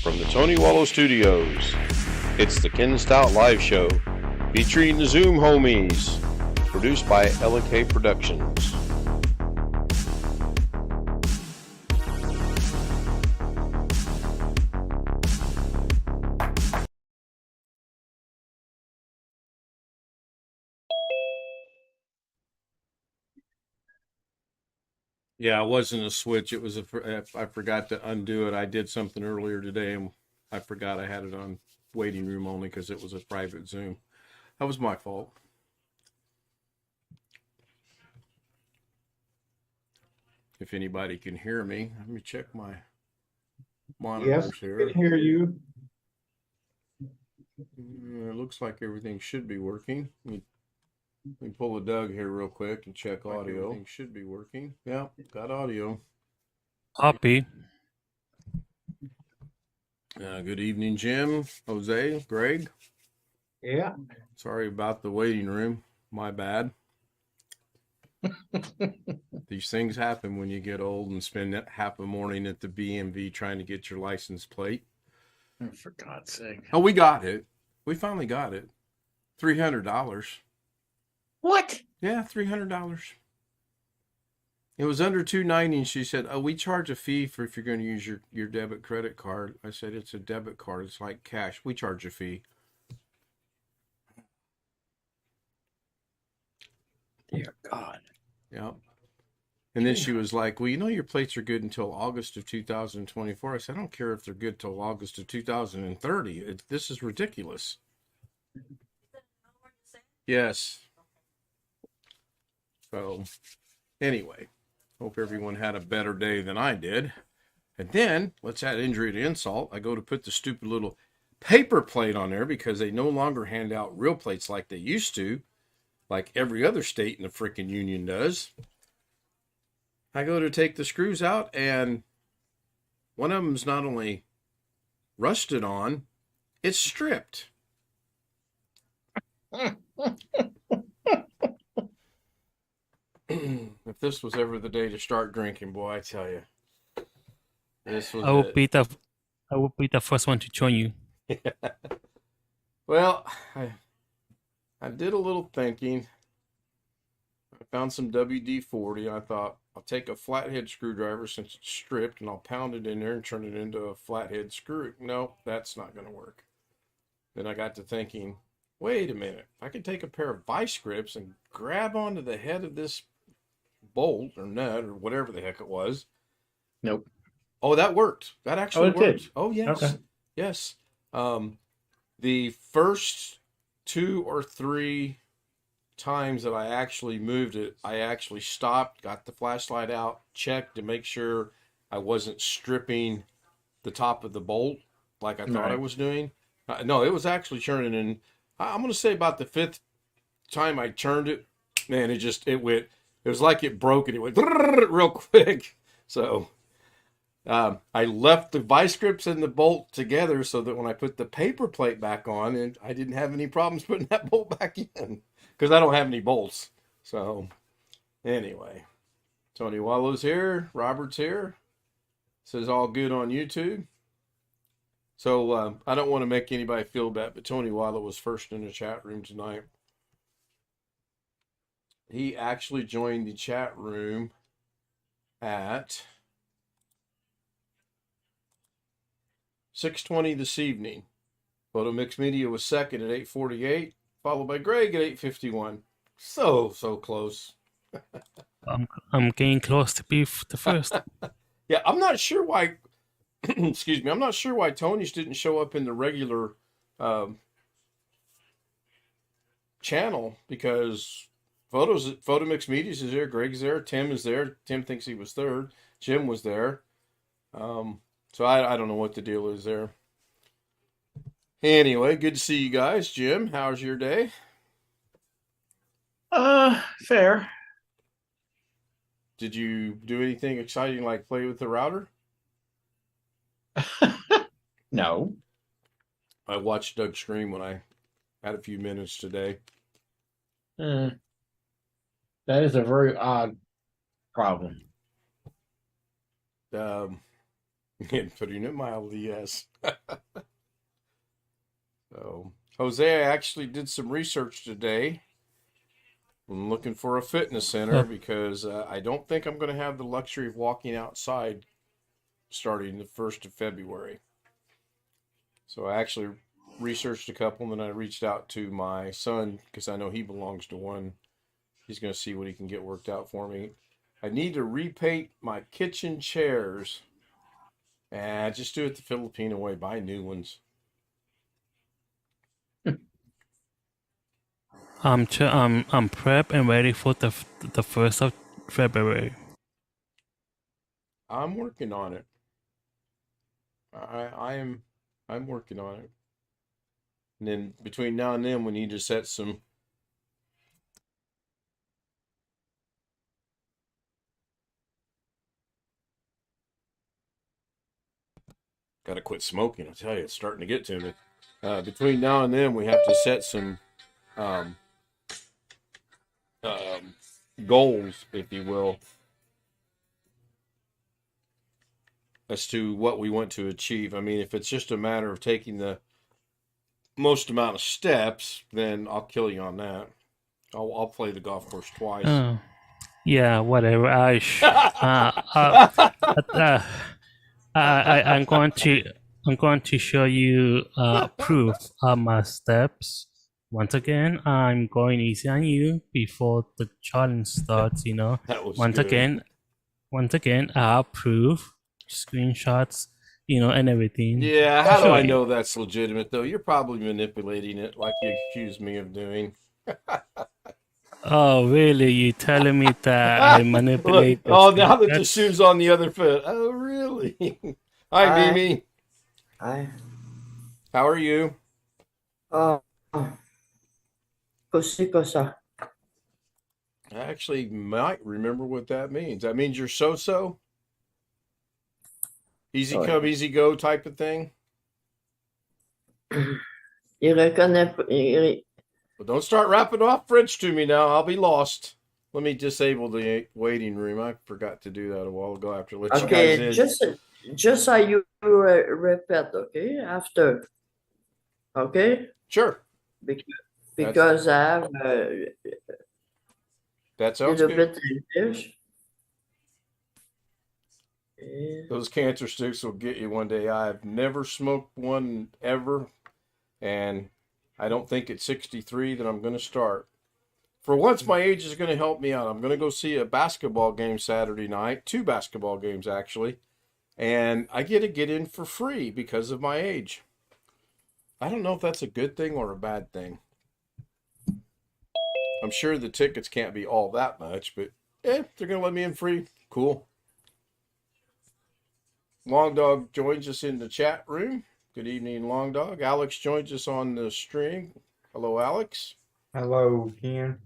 From the Tony Wallow Studios, it's the Ken Stout Live Show, featuring the Zoom homies, produced by LK Productions. Yeah, it wasn't a switch. It was I forgot to undo it. I did something earlier today, and I forgot I had it on waiting room only because it was a private Zoom. That was my fault. If anybody can hear me, let me check my monitors Yes, here. I can hear you. It looks like everything should be working. Let me pull a Doug here real quick and check audio. Everything should be working. Yeah, got audio. Copy. Good evening, Jim, Jose, Greg. Yeah. Sorry about the waiting room. My bad. These things happen when you get old and spend half a morning at the BMV trying to get your license plate. Oh, for God's sake. Oh, we got it. We finally got it. $300. What? Yeah, $300. It was under $290, and she said, "Oh, we charge a fee for if you're going to use your debit credit card." I said, "It's a debit card. It's like cash. We charge a fee." Dear God. Yeah. And then she was like, "Well, you know your plates are good until August of 2024. I said, "I don't care if they're good till August of 2030. This is ridiculous." Yes. So, anyway, hope everyone had a better day than I did. And then, let's add injury to insult. I go to put the stupid little paper plate on there because they no longer hand out real plates like they used to, like every other state in the freaking union does. I go to take the screws out, and one of them's not only rusted on, it's stripped. If this was ever the day to start drinking, boy, I tell you, this was I will it. be the first one to join you. Well, I did a little thinking. I found some WD-40. I thought I'll take a flathead screwdriver since it's stripped, and I'll pound it in there and turn it into a flathead screw. No, that's not going to work. Then I got to thinking, wait a minute. I could take a pair of vice grips and grab onto the head of this bolt or nut or whatever the heck it was. Nope. Oh, that worked. That actually it worked. did? Oh, yes. Okay. Yes. The first 2 or 3 times that I actually moved it, I actually stopped, got the flashlight out, checked to make sure I wasn't stripping the top of the bolt like I thought I was doing. No, it was actually turning in. I'm going to say about the 5th time I turned it, man, it went, it was like it broke and it went real quick. So I left the vice grips and the bolt together so that when I put the paper plate back on, and I didn't have any problems putting that bolt back in because I don't have any bolts. So anyway, Tony Wallow's here. Robert's here. Says all good on YouTube. So I don't want to make anybody feel bad, but Tony Wallow was first in the chat room tonight. He actually joined the chat room at 6:20 this evening. Photo Mix Media was second at 8:48, followed by Greg at 8:51. So close. I'm getting close to be the first. Yeah, I'm not sure why. Excuse me. I'm not sure why Tony's didn't show up in the regular channel because Photo Mix Media is there. Greg's there. Tim is there. Tim thinks he was third. Jim was there. So I don't know what the deal is there. Anyway, good to see you guys. Jim, how's your day? Fair. Did you do anything exciting like play with the router? No. I watched Doug scream when I had a few minutes today. That is a very odd problem. Putting it mildly, yes. So, Jose, I actually did some research today. I'm looking for a fitness center Oh, because I don't think I'm going to have the luxury of walking outside starting the 1st of February. So I actually researched a couple, and then I reached out to my son because I know he belongs to one. He's going to see what he can get worked out for me. I need to repaint my kitchen chairs. And just do it the Filipino way, buy new ones. I'm prep and ready for the 1st of February. I'm working on it. I'm working on it. And then between now and then we need to set some gotta quit smoking, I tell you, it's starting to get to me. Between now and then we have to set some um, um, goals, if you will, as to what we want to achieve. I mean, if it's just a matter of taking the most amount of steps, then I'll kill you on that. I'll play the golf course twice. Oh, yeah, whatever. Uh, I'm going to show you proof of my steps. Once again, I'm going easy on you before the challenge starts. That was Once good. again, I have proof, screenshots, and everything. Yeah, how do I Sure. know that's legitimate though? You're probably manipulating it like you accused me of doing. Oh, really? You telling me that I Look, manipulate the oh, now that the screenshots? shoe's on the other foot. Oh, really? Hi, Hi. Mimi. Hi. How are you? Oh, così cosa. I actually might remember what that means. That means you're so-so? Easy Sorry. come, easy go type of thing? Il reconnaît, Well, don't start rapping off French to me now. I'll be lost. Let me disable the waiting room. I forgot to do that a while ago after let you guys okay, in. just so you repeat, okay, after, okay, Sure. because I have That sounds little good. bit English. Those cancer sticks will get you one day. I've never smoked one ever, and I don't think at 63 that I'm going to start. For once, my age is going to help me out. I'm going to go see a basketball game Saturday night, 2 basketball games actually, and I get to get in for free because of my age. I don't know if that's a good thing or a bad thing. I'm sure the tickets can't be all that much, but they're going to let me in free. Cool. Long Dog joins us in the chat room. Good evening, Long Dog. Alex joins us on the stream. Hello, Alex. Hello, Ken.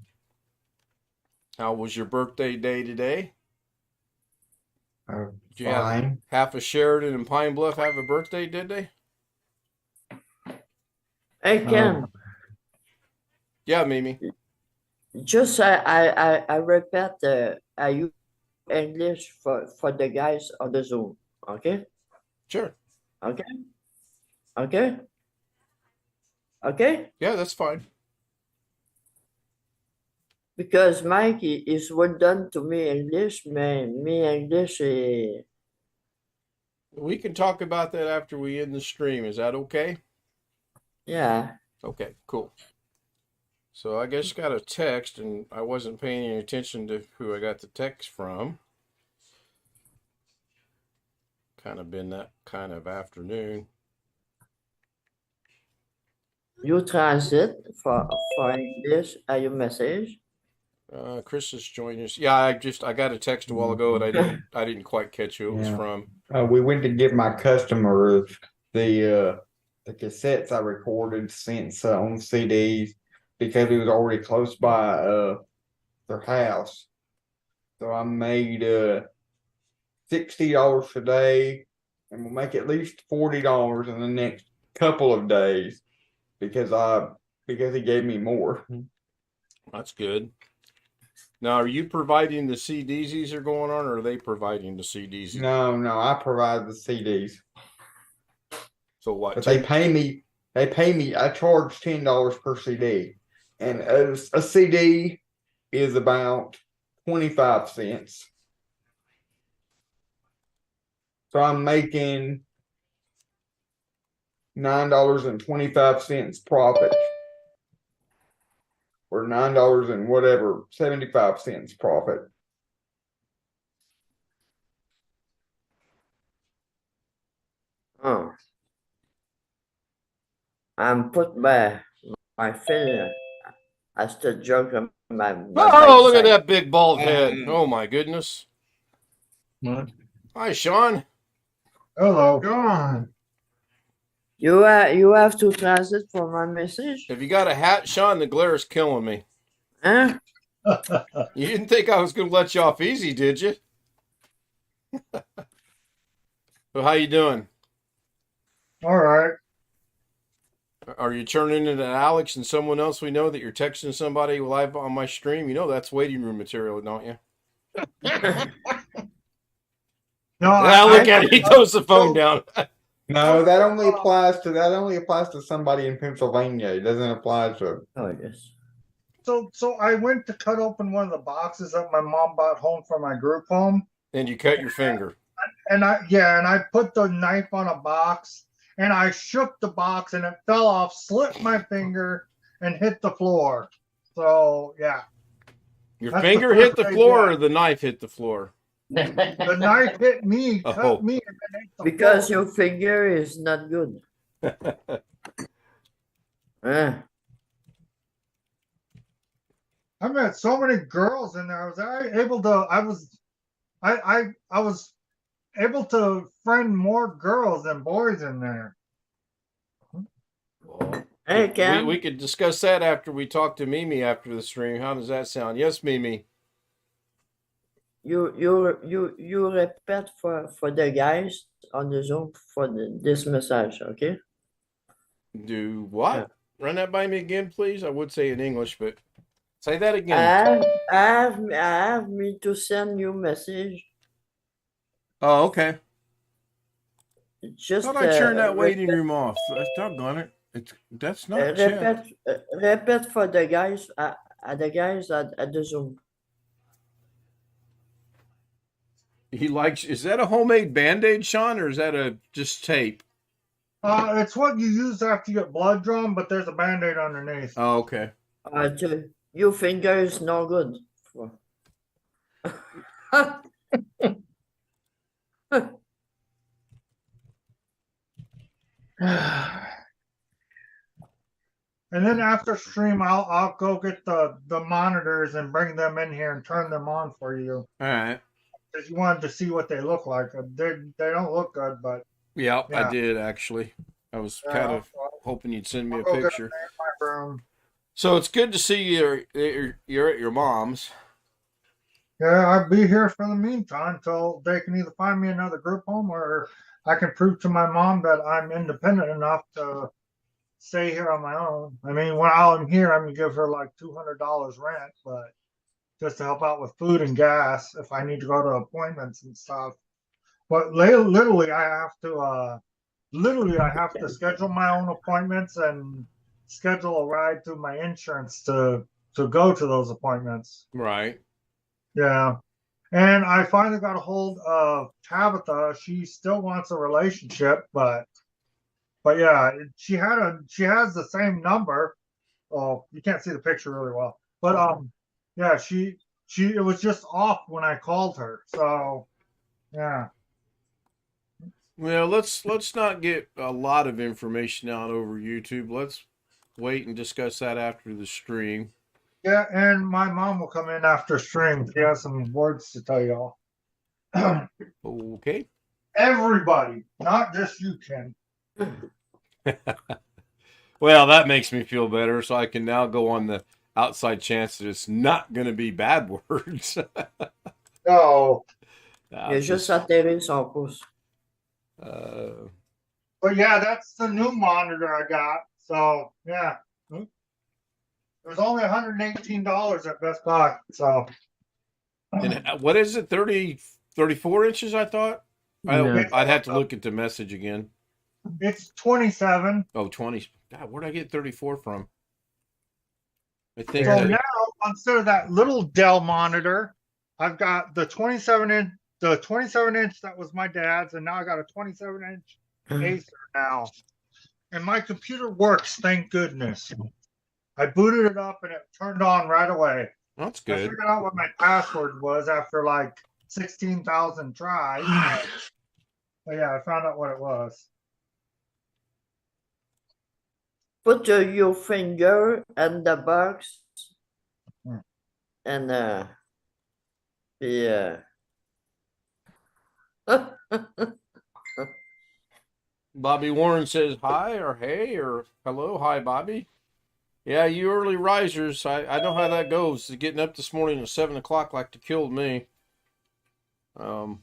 How was your birthday day today? Did you have Fine. half of Sheridan and Pine Bluff have a birthday, did they? Hey, Ken, Yeah, Mimi. just I repeat, I use English for the guys on the Zoom, okay? Sure. Okay? Okay? Okay? Yeah, that's fine. Because Mike is well done to me English, man. Me English, We can talk about that after we end the stream. Is that okay? yeah. Okay, cool. So I just got a text, and I wasn't paying any attention to who I got the text from. Kind of been that kind of afternoon. You translate for English your message. Chris is joining us. Yeah, I got a text a while ago, and I didn't quite catch who it was Yeah. from. We went to give my customers the cassettes I recorded since on CDs because it was already close by their house. So I made $60 today, and we'll make at least $40 in the next couple of days because he gave me more. That's good. Now, are you providing the CDs these are going on, or are they providing the CDs? No, I provide the CDs. So what? But they pay me, I charge $10 per CD. And a CD is about 25 cents. So I'm making $9.25 profit. Or $9 and whatever, 75 cents profit. Oh. I'm put my finger as the jug on my Oh, look at backside. that big bald head. Oh, my goodness. What? Hi, Sean. Hello. Gone. You have to translate for my message? Have you got a hat, Sean? The glare is killing me. Huh? You didn't think I was going to let you off easy, did you? So how you doing? All right. Are you turning into Alex and someone else we know that you're texting somebody live on my stream? You know that's waiting room material, don't you? No, Ah, look at it. He throws the phone down. No, that only applies to somebody in Pennsylvania. It doesn't apply to. Oh yes. So I went to cut open one of the boxes that my mom bought home for my group home, And you cut your finger. and I put the knife on a box, and I shook the box, and it fell off, slipped my finger, and hit the floor. So yeah, Your That's finger the hit first the floor idea. or the knife hit the floor? the knife hit me, Oh. cut me, and then hit the Because floor. your finger is not good. I met so many girls in there. I was able to friend more girls than boys in there. Hey Cam, We could discuss that after we talk to Mimi after the stream. How does that sound? Yes, Mimi. you repeat for the guys on the Zoom for this message, okay? Do what? Yeah. Run that by me again, please. I would say in English, but say that I again. have me to send you message. Oh, okay. Just Thought I turned that waiting repeat, room off. Doggone it. That's not check. repeat for the guys at the Zoom. He likes. Is that a homemade Band-Aid, Sean, or is that a just tape? It's what you use after you get blood drawn, but there's a band-aid underneath. Oh, okay. Your finger is no good. And then after stream, I'll go get the monitors and bring them in here and turn them on for you. All right. Because you wanted to see what they look like. They don't look good, but Yeah, I Yeah. did actually. I was kind of hoping you'd send me a I'll go get picture. them in my room. So it's good to see you're at your mom's. Yeah, I'll be here for the meantime until they can either find me another group home or I can prove to my mom that I'm independent enough to stay here on my own. I mean, while I'm here, I'm gonna give her like $200 rent, but just to help out with food and gas if I need to go to appointments and stuff. But literally, I have to schedule my own appointments and schedule a ride through my insurance to go to those appointments. Right. Yeah. And I finally got a hold of Tabitha. She still wants a relationship, but yeah, she has the same number. Oh, you can't see the picture really well. But yeah, it was just off when I called her. So yeah. Well, let's not get a lot of information out over YouTube. Let's wait and discuss that after the stream. Yeah, and my mom will come in after stream. She has some words to tell y'all. Okay. Everybody, not just you, Ken. Well, that makes me feel better, so I can now go on the outside chance that it's not going to be bad words. No. Il juste atterri son pouce. But yeah, that's the new monitor I got. So yeah. It was only $118 at Best Buy. So And what is it? 34 inches, I thought? No. I'd have to look at the message again. It's 27. Oh, 20. God, where'd I get 34 from? I think So that, now, instead of that little Dell monitor, I've got the 27 inch, that was my dad's, and now I got a 27-inch Acer now. And my computer works, thank goodness. I booted it up and it turned on right away. that's I good. figured out what my password was after like 16,000 tries. But yeah, I found out what it was. Put your finger in the box and the Bobby Warren says hi or hey or hello. Hi, Bobby. Yeah, you early risers. I know how that goes. Getting up this morning at 7 o'clock like to killed me. Yeah,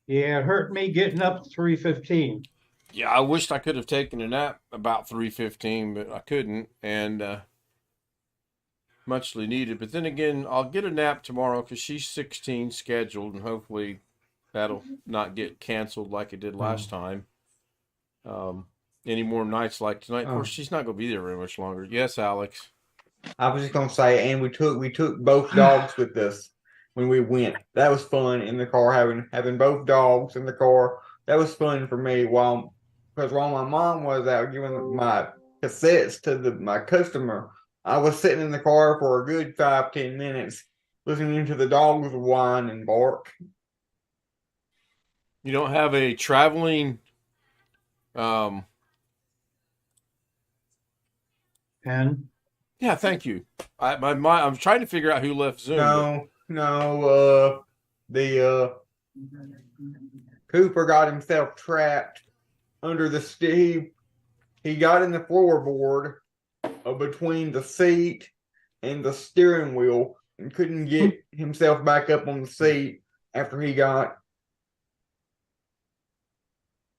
it hurt me getting up at 3:15. Yeah, I wished I could have taken a nap about 3:15, but I couldn't, and muchly needed. But then again, I'll get a nap tomorrow because she's 16 scheduled, and hopefully that'll not get canceled like it did last time. Any more nights like tonight? Of course, she's not going to be there very much longer. Yes, Alex. I was just gonna say, and we took both dogs with us when we went. That was fun in the car, having both dogs in the car. That was fun for me because while my mom was out giving my cassettes to my customer, I was sitting in the car for a good 5-10 minutes listening to the dogs whine and bark. You don't have a traveling And yeah, thank you. I'm trying to figure out who left Zoom. The Cooper got himself trapped under the Steve. He got in the floorboard between the seat and the steering wheel and couldn't get himself back up on the seat after he got.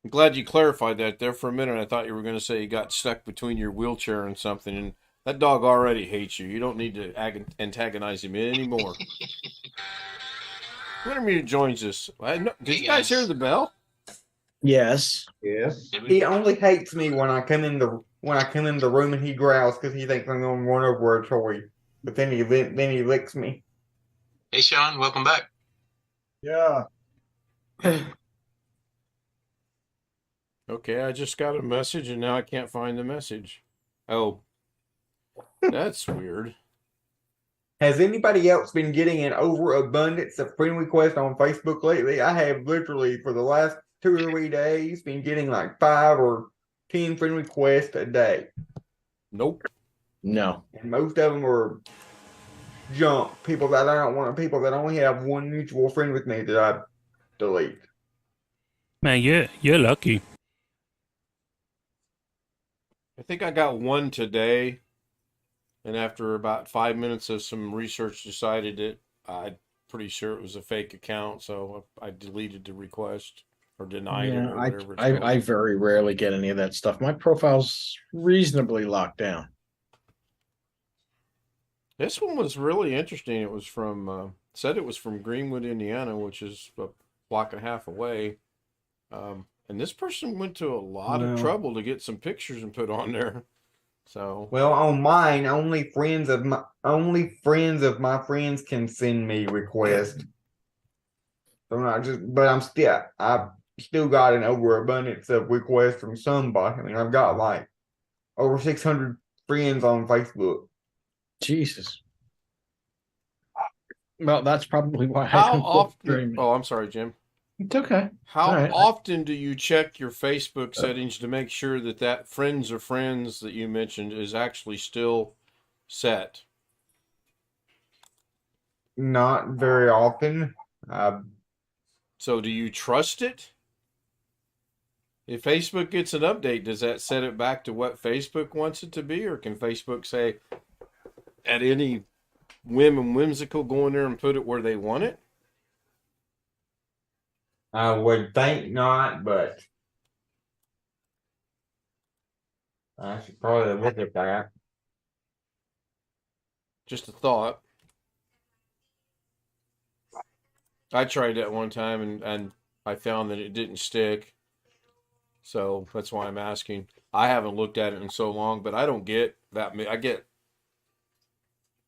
I'm glad you clarified that there for a minute. I thought you were going to say you got stuck between your wheelchair and something, and that dog already hates you. You don't need to antagonize him anymore. Wintermute joins us. Did you guys hear the bell? Yes. yes, He only hates me when I come in the room and he growls because he thinks I'm gonna run over a toy. But then he licks me. Hey, Sean, welcome back. Yeah. Okay, I just got a message and now I can't find the message. Oh, that's weird. Has anybody else been getting an overabundance of friend requests on Facebook lately? I have literally for the last 2 or 3 days been getting like 5 or 10 friend requests a day. Nope. No. And most of them are junk people that I don't want, people that only have one mutual friend with me that I delete. Man, you're lucky. I think I got one today, and after about 5 minutes of some research, decided it. I'm pretty sure it was a fake account, so I deleted the request or denied it Yeah, or whatever. It's called. I very rarely get any of that stuff. My profile's reasonably locked down. This one was really interesting. It was from said it was from Greenwood, Indiana, which is a block and a half away. And this person went to a lot of trouble to get some pictures and put on there. So Well, on mine, only friends of my friends can send me requests. So I've still got an overabundance of requests from somebody. I mean, I've got like over 600 friends on Facebook. Jesus. Well, that's probably why I how don't often? Oh, I'm sorry, Jim. It's okay. How All right. often do you check your Facebook settings to make sure that friends of friends that you mentioned is actually still set? Not very often. So do you trust it? If Facebook gets an update, does that set it back to what Facebook wants it to be? Or can Facebook say at any whim and whimsical go in there and put it where they want it? I would think not, but I should probably look at that. Just a thought. I tried that one time and I found that it didn't stick. So that's why I'm asking. I haven't looked at it in so long, but I don't get that many. I get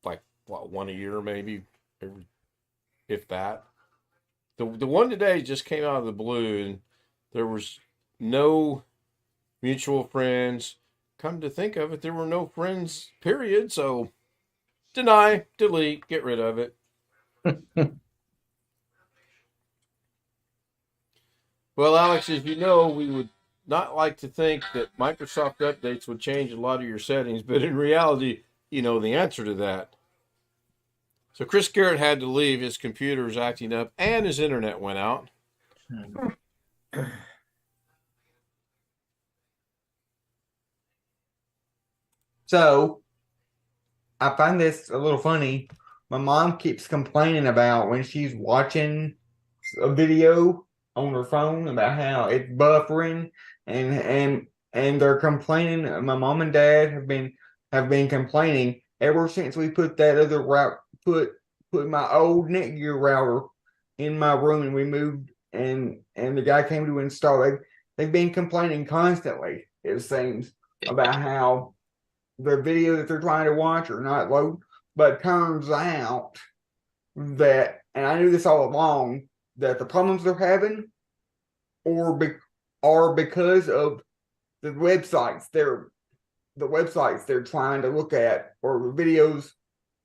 like what, one a year maybe, if that. The one today just came out of the blue, and there was no mutual friends. Come to think of it, there were no friends, period. So deny, delete, get rid of it. Well, Alex, as you know, we would not like to think that Microsoft updates would change a lot of your settings, but in reality, you know the answer to that. So Chris Garrett had to leave. His computer was acting up and his internet went out. So I find this a little funny. My mom keeps complaining about when she's watching a video on her phone about how it's buffering and they're complaining. My mom and dad have been complaining ever since we put that other route put my old Netgear router in my room and we moved and the guy came to install it. They've been complaining constantly, it seems, about how the video that they're trying to watch are not load. But turns out that, and I knew this all along, that the problems they're having are because of the websites they're trying to look at, or the videos.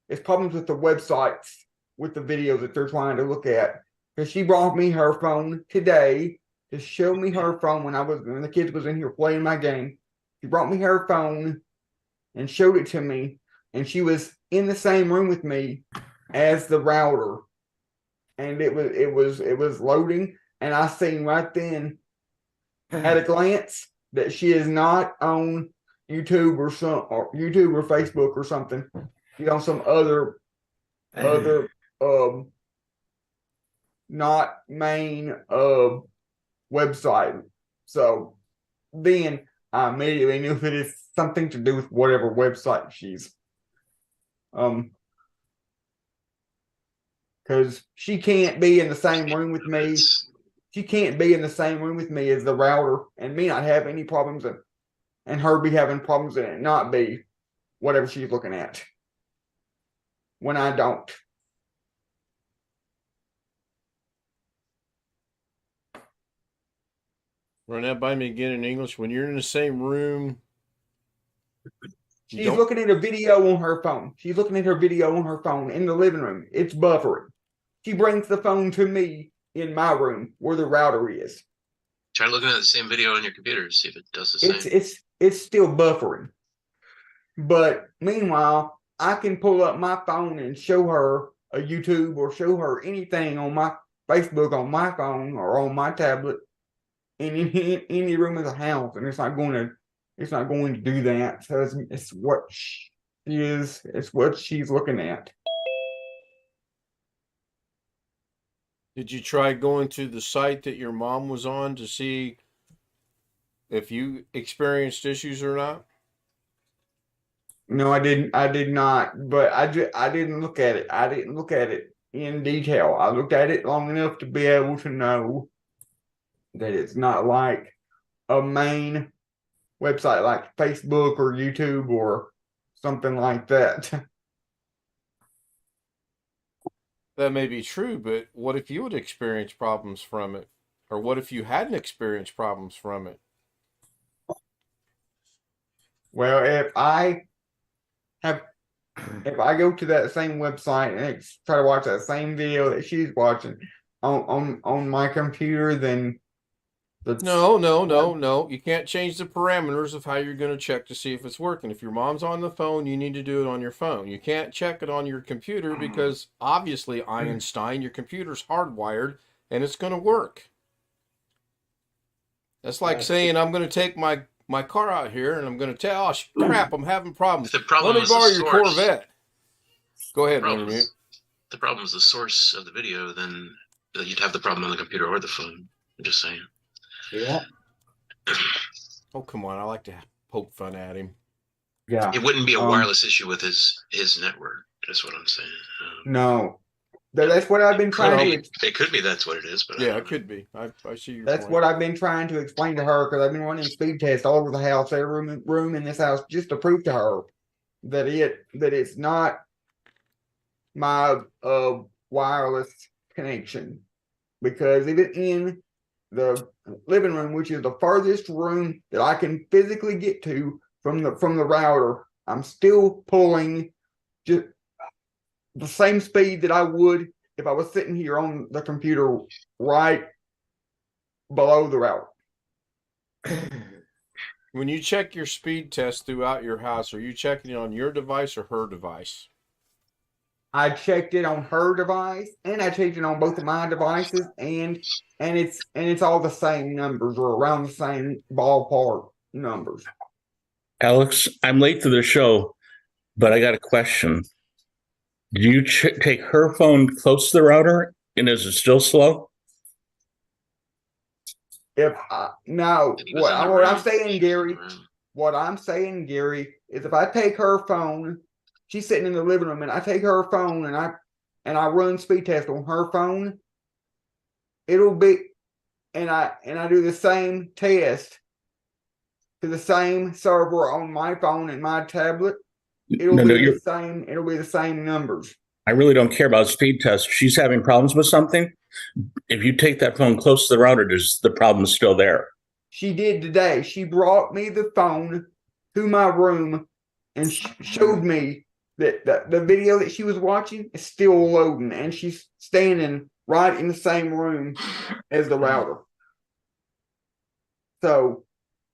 It's problems with the websites with the videos that they're trying to look at. Because she brought me her phone today to show me her phone when the kids was in here playing my game. She brought me her phone and showed it to me, and she was in the same room with me as the router, and it was loading, and I seen right then at a glance that she is not on YouTube or Facebook or something. She's on some other not main website. So then I immediately knew that it's something to do with whatever website she's because she can't be in the same room with me. She can't be in the same room with me as the router and me not have any problems and her be having problems and it not be whatever she's looking at when I don't. Run that by me again in English. When you're in the same room, she's looking at a video on her phone. She's looking at her video on her phone in the living room. It's buffering. She brings the phone to me in my room where the router is. Try looking at the same video on your computer to see if it does the same. It's still buffering. But meanwhile, I can pull up my phone and show her a YouTube or show her anything on my Facebook on my phone or on my tablet in any room of the house, and it's not going to do that. So it's what it's what she's looking at. Did you try going to the site that your mom was on to see if you experienced issues or not? No, I didn't. I did not. But I didn't look at it. I didn't look at it in detail. I looked at it long enough to be able to know that it's not like a main website like Facebook or YouTube or something like that. That may be true, but what if you would experience problems from it? Or what if you hadn't experienced problems from it? Well, if I go to that same website and try to watch that same video that she's watching on my computer, then No. You can't change the parameters of how you're going to check to see if it's working. If your mom's on the phone, you need to do it on your phone. You can't check it on your computer because obviously, Einstein, your computer's hardwired and it's going to work. That's like saying I'm going to take my car out here and I'm going to tell, oh crap, I'm having problems. The problem Let me is borrow the your source. Corvette. Go ahead, The problem is the source of the video, then you'd have the problem on the computer or the phone. I'm just saying. yeah. Oh, come on. I like to poke fun at him. Yeah. It wouldn't be a wireless issue with his network. That's what I'm saying. No. That's what I've been trying to. It could be that's what it is, but I Yeah, don't it could be. I see your That's point. what I've been trying to explain to her because I've been running speed tests all over the house, every room in this house, just to prove to her that it's not my wireless connection. Because even in the living room, which is the furthest room that I can physically get to from the router, I'm still pulling just the same speed that I would if I was sitting here on the computer right below the router. When you check your speed test throughout your house, are you checking it on your device or her device? I checked it on her device and I checked it on both of my devices, and it's all the same numbers or around the same ballpark numbers. Alex, I'm late to the show, but I got a question. Do you take her phone close to the router, and is it still slow? If no, He was what in the I'm room. saying, She was in Gary, the room. what I'm saying, Gary, is if I take her phone, she's sitting in the living room, and I take her phone and I run speed test on her phone, it'll be, and I do the same test to the same server on my phone and my tablet. It'll be the same numbers. I really don't care about speed tests. She's having problems with something. If you take that phone close to the router, does the problem still there? She did today. She brought me the phone to my room and showed me that the video that she was watching is still loading, and she's standing right in the same room as the router. So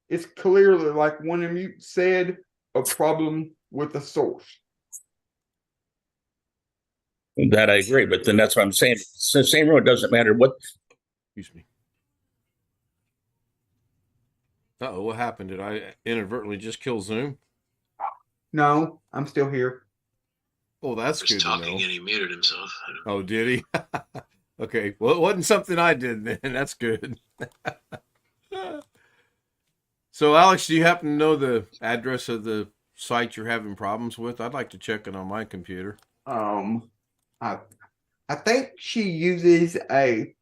it's clearly, like one of you said, a problem with the source. That I agree, but then that's what I'm saying. It's the same room. It doesn't matter what. Excuse me. Uh-oh, what happened? Did I inadvertently just kill Zoom? No, I'm still here. Oh, that's He was good to talking know. and he muted himself. Oh, did he? Okay. Well, it wasn't something I did then. That's good. So, Alex, do you happen to know the address of the site you're having problems with? I'd like to check it on my computer. I think she uses a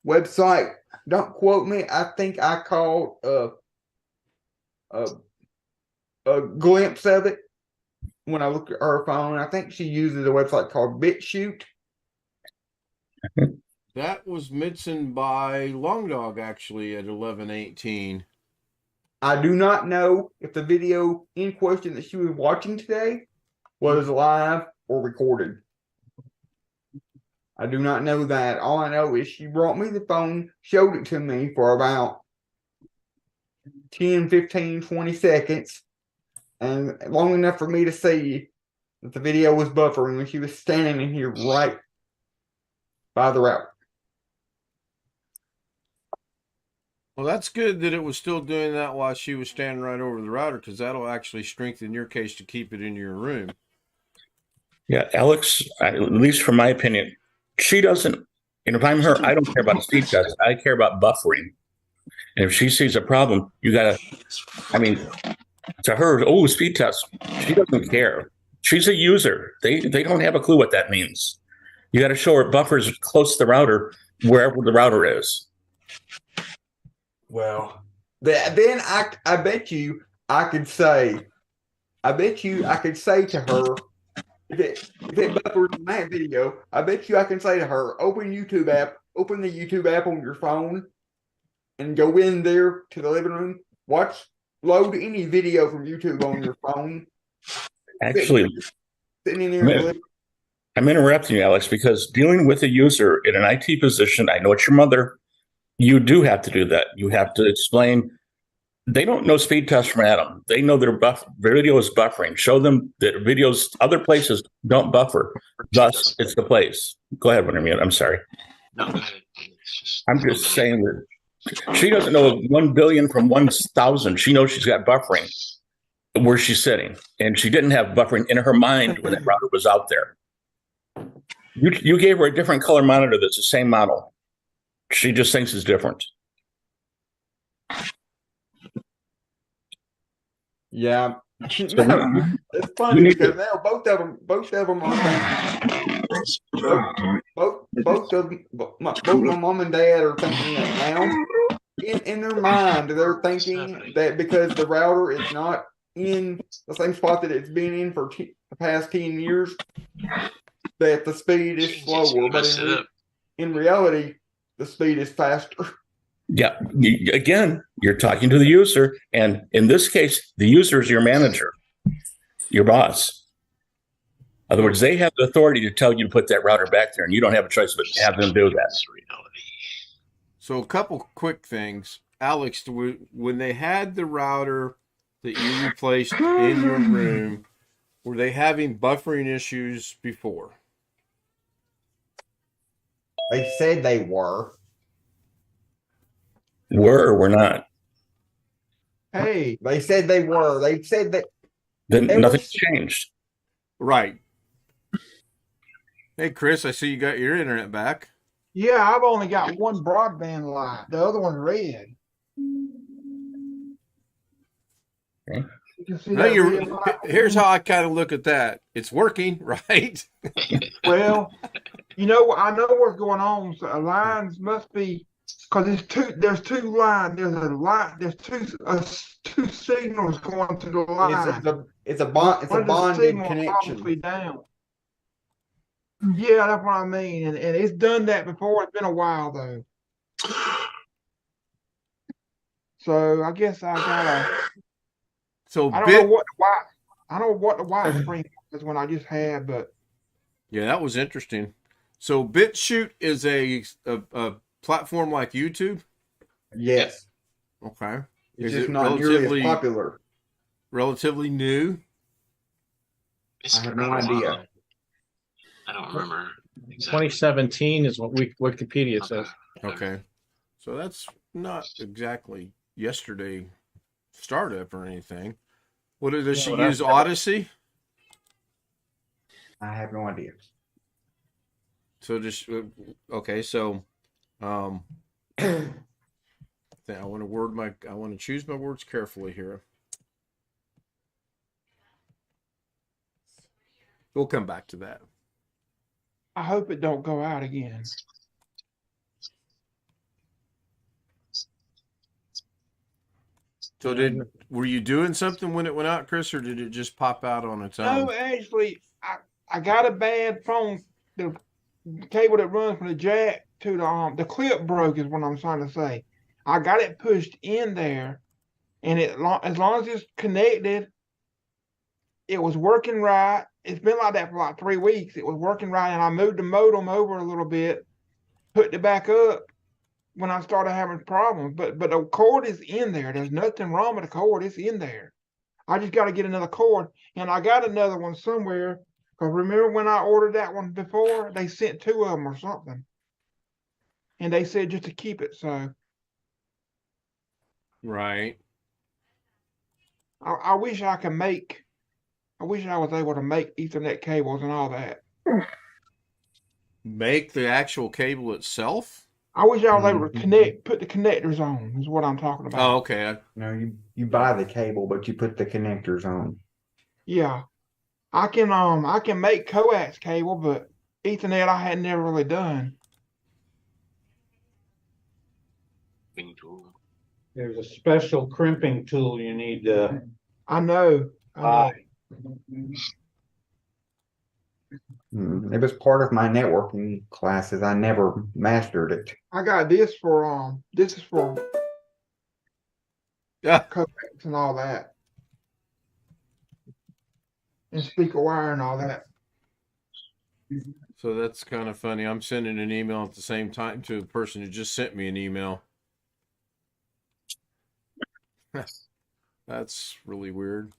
website. Don't quote me. I think I called a glimpse of it when I looked at her phone. I think she uses a website called BitChute. That was mentioned by Long Dog actually at 11:18. I do not know if the video in question that she was watching today was live or recorded. I do not know that. All I know is she brought me the phone, showed it to me for about 10, 15, 20 seconds, and long enough for me to see that the video was buffering when she was standing in here right by the router. Well, that's good that it was still doing that while she was standing right over the router, because that'll actually strengthen your case to keep it in your room. Yeah, Alex, at least from my opinion, she doesn't. And if I'm her, I don't care about a speed test. I care about buffering. And if she sees a problem, you got to, I mean, to her, oh, speed test. She doesn't care. She's a user. They don't have a clue what that means. You got to show her buffers close to the router, wherever the router is. Well, then I bet you I could say to her, if it buffers in that video, I bet you I can say to her, open the YouTube app on your phone and go in there to the living room, load any video from YouTube on your phone. Actually, Sitting in there in the living room. I'm interrupting you, Alex, because dealing with a user in an IT position, I know it's your mother, you do have to do that. You have to explain. They don't know speed test from Adam. They know their video is buffering. Show them that videos, other places don't buffer. Thus, it's the place. Go ahead, Wintermute. I'm sorry. No, go ahead. I'm just saying that she doesn't know 1 billion from 1,000. She knows she's got buffering where she's sitting. And she didn't have buffering in her mind when that router was out there. You gave her a different color monitor that's the same model. She just thinks it's different. Yeah. No, it's funny because now both of them are thinking both my mom and dad are thinking that now. In their mind, they're thinking that because the router is not in the same spot that it's been in for the past 10 years, that the speed is slower. But in reality, the speed is faster. Yeah. Again, you're talking to the user. And in this case, the user is your manager, your boss. In other words, they have the authority to tell you to put that router back there, and you don't have a choice but have them do that. So a couple quick things. Alex, when they had the router that you replaced in your room, were they having buffering issues before? They said they were. Were or were not? Hey, they said they were. They said that. Then nothing's changed. Right. Hey, Chris, I see you got your internet back. Yeah, I've only got one broadband line. The other one's red. Okay. You can see No, that red light. here's how I kind of look at that. It's working, right? Well, you know, I know what's going on. So lines must be because there's two lines. There's a line. There's two signals going to the line. It's a bonded connection. Obviously down. Yeah, that's what I mean, and it's done that before. It's been a while though. So I guess I gotta. So I don't know what the white. I don't know what the white screen is when I just had, but yeah, that was interesting. So BitChute is a platform like YouTube. Yes. Okay. It's Is just it not nearly as popular. Relatively new. It's I have no idea. I don't remember exactly. 2017 is what Wikipedia says. Okay. So that's not exactly yesterday startup or anything. What does she use? Odyssey? I have no idea. So just okay. So, I want to choose my words carefully here. We'll come back to that. I hope it don't go out again. So were you doing something when it went out, Chris, or did it just pop out on its own? No, actually, I got a bad phone. The cable that runs from the jack to the clip broke is what I'm trying to say. I got it pushed in there, and as long as it's connected, it was working right. It's been like that for like 3 weeks. It was working right, and I moved the modem over a little bit, put it back up when I started having problems. But the cord is in there. There's nothing wrong with the cord. It's in there. I just got to get another cord, and I got another one somewhere. Because remember when I ordered that one before, they sent 2 of them or something, and they said just to keep it. So Right. I wish I could make. I wish I was able to make Ethernet cables and all that. Make the actual cable itself? I wish I was able to put the connectors on, is what I'm talking about. Oh, okay. No, you buy the cable, but you put the connectors on. Yeah. I can make coax cable, but Ethernet I had never really done. There's a special crimping tool you need to I know. buy. It was part of my networking classes. I never mastered it. I got this for this is for coax and all that. And speaker wire and all that. So that's kind of funny. I'm sending an email at the same time to a person who just sent me an email. That's really weird.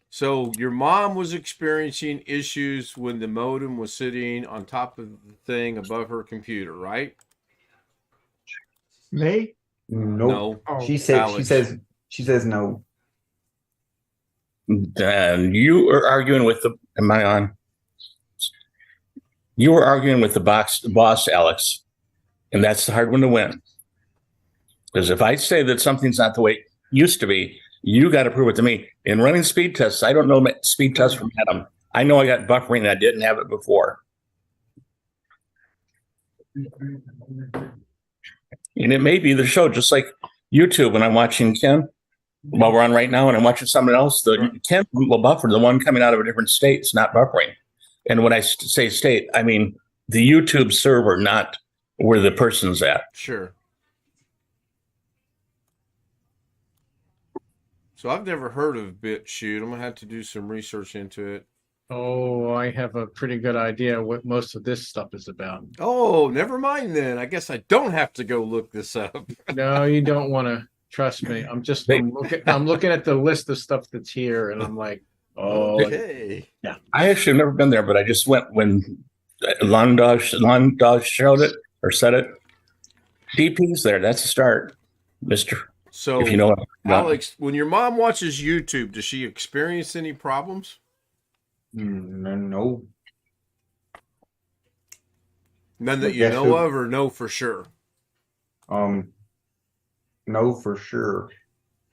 So your mom was experiencing issues when the modem was sitting on top of the thing above her computer, right? Me? Nope. No. Oh, She Alex. says no. Then you are arguing with the. Am I on? You were arguing with the boss, Alex, and that's the hard one to win. Because if I say that something's not the way it used to be, You got to prove it to me. In running speed tests, I don't know speed tests from Adam. I know I got buffering and I didn't have it before. And it may be the show, just like YouTube when I'm watching Ken, while we're on right now, and I'm watching someone else, the Ken will buffer. The one coming out of a different state is not buffering. And when I say state, I mean the YouTube server, not where the person's at. Sure. So I've never heard of BitChute. I'm gonna have to do some research into it. Oh, I have a pretty good idea what most of this stuff is about. Oh, never mind then. I guess I don't have to go look this up. No, you don't want to trust me. I'm looking at the list of stuff that's here, and I'm like, oh, Okay. yeah. I actually have never been there, but I just went when Lawn Dog showed it or said it. DP's there. That's a start, Mister. So, If you know what Alex, when your mom watches YouTube, does she experience any problems? No. None But that you guess know who- of or know for sure? No, for sure.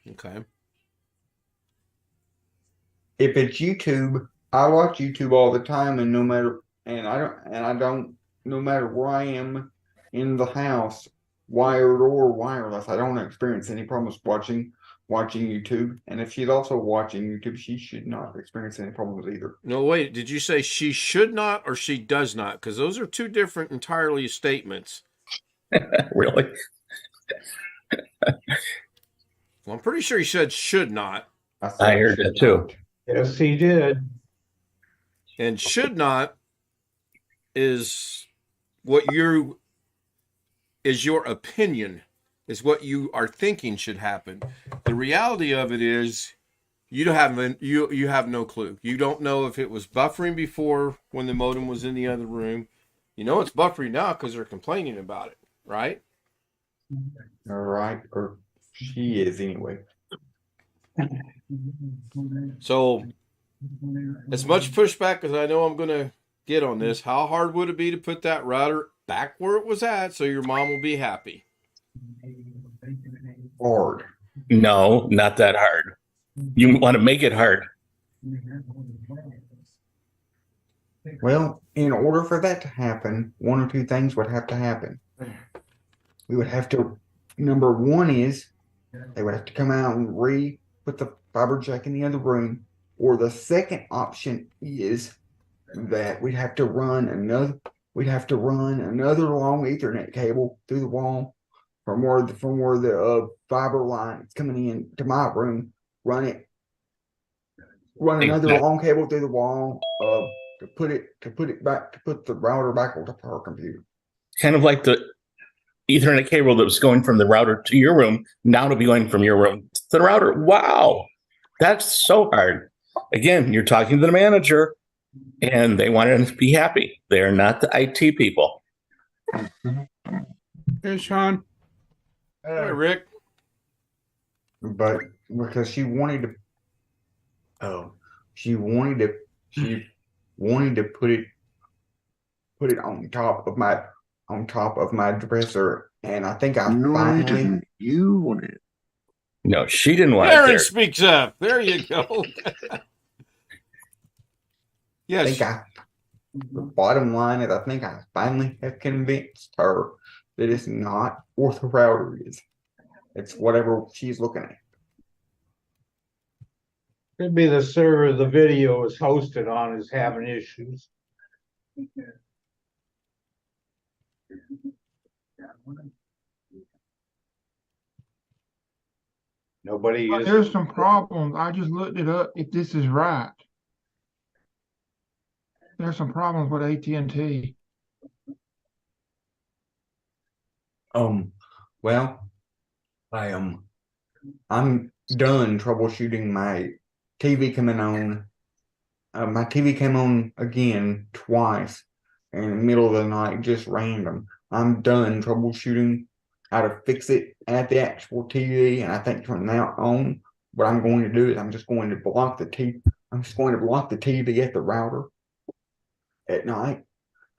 Okay. If it's YouTube, I watch YouTube all the time, and no matter where I am in the house, wired or wireless, I don't experience any problems watching YouTube. And if she's also watching YouTube, she should not experience any problems either. No, wait. Did you say she should not or she does not? Because those are two different entirely statements. really? Well, I'm pretty sure he said should not. I heard that too. Yes, he did. And should not is what is your opinion, is what you are thinking should happen. The reality of it is you have no clue. You don't know if it was buffering before when the modem was in the other room. You know it's buffering now because they're complaining about it, right? All right, or she is anyway. So, as much pushback as I know I'm going to get on this, how hard would it be to put that router back where it was at so your mom will be happy? Hard. No, not that hard. You want to make it hard. Well, in order for that to happen, one or two things would have to happen. We would have to, number one is they would have to come out and put the fiber jack in the other room. Or the second option is that we'd have to run another long Ethernet cable through the wall from where the fiber line is coming in to my room. Run another long cable through the wall to put the router back on the power computer. Kind of like the Ethernet cable that was going from the router to your room, now to be going from your room to the router. Wow, that's so hard. Again, you're talking to the manager, and they want to be happy. They're not the IT people. Hey, Sean. Hey, Rick. But because she wanted to put it on top of my dresser, and I think You want it. No, she didn't want it Aaron there. speaks up. There you go. Yes. The bottom line is I think I finally have convinced her that it's not what the router is. It's whatever she's looking at. Could be the server the video is hosted on is having issues. Nobody is. There's some problems. I just looked it up. If this is right, there's some problems with AT&T. Well, I'm done troubleshooting my TV coming on. My TV came on again twice in the middle of the night, just random. I'm done troubleshooting how to fix it at the actual TV, and I think from now on, what I'm going to do is I'm just going to block the TV. I'm just going to block the TV at the router at night,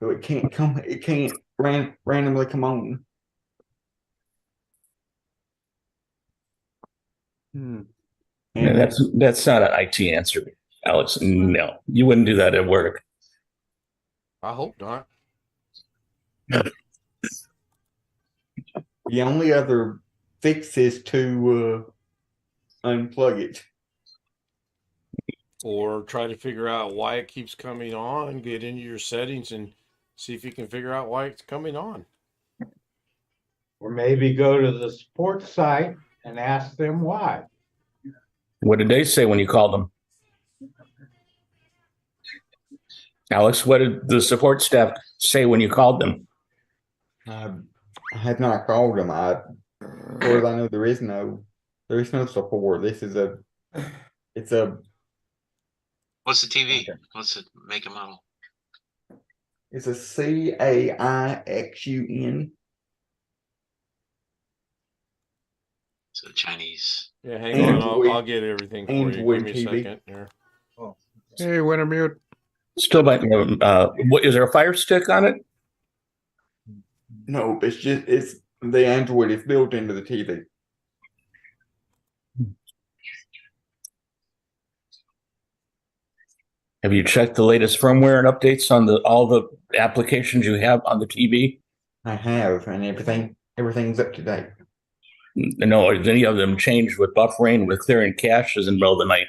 so it can't randomly come on. And That's not an IT answer, Alex. No, you wouldn't do that at work. I hope not. the only other fix is to unplug it. Or try to figure out why it keeps coming on, get into your settings and see if you can figure out why it's coming on. Or maybe go to the support site and ask them why. What did they say when you called them? Alex, what did the support staff say when you called them? I have not called them. As far as I know, there is no support. It's a What's the TV? What's the make and model? it's a CAIXUN. So Chinese. Yeah, hang on. Android- I'll get everything for you. Android Give me a TV. second here. Hey, Wintermute. Still, what is there a Fire Stick on it? No, it's the Android. It's built into the TV. Have you checked the latest firmware and updates on all the applications you have on the TV? I have, and everything's up to date. No, has any of them changed with buffering, with clearing caches in the middle of the night?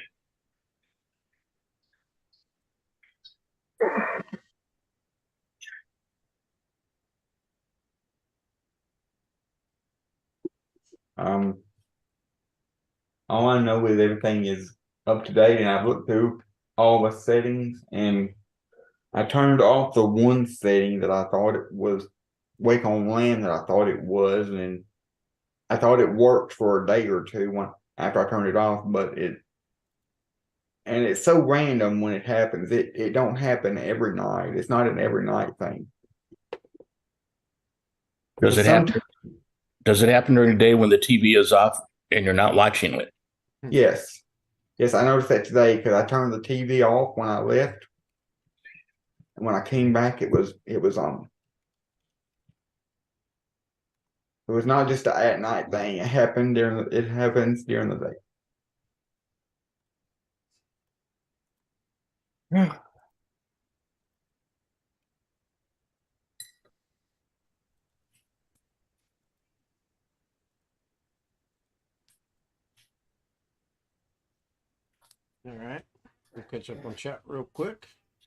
All I know is everything is up to date, and I've looked through all the settings, and I turned off the one setting that I thought it was wake on LAN that I thought it was, and I thought it worked for a day or two after I turned it off, but it's so random when it happens. It don't happen every night. It's not an every night thing. Does it happen during the day when the TV is off and you're not watching it? Yes. Yes, I noticed that today because I turned the TV off when I left. And when I came back, it was on. It was not just an at night thing. It happens during the day. All right. We'll catch up on chat real quick.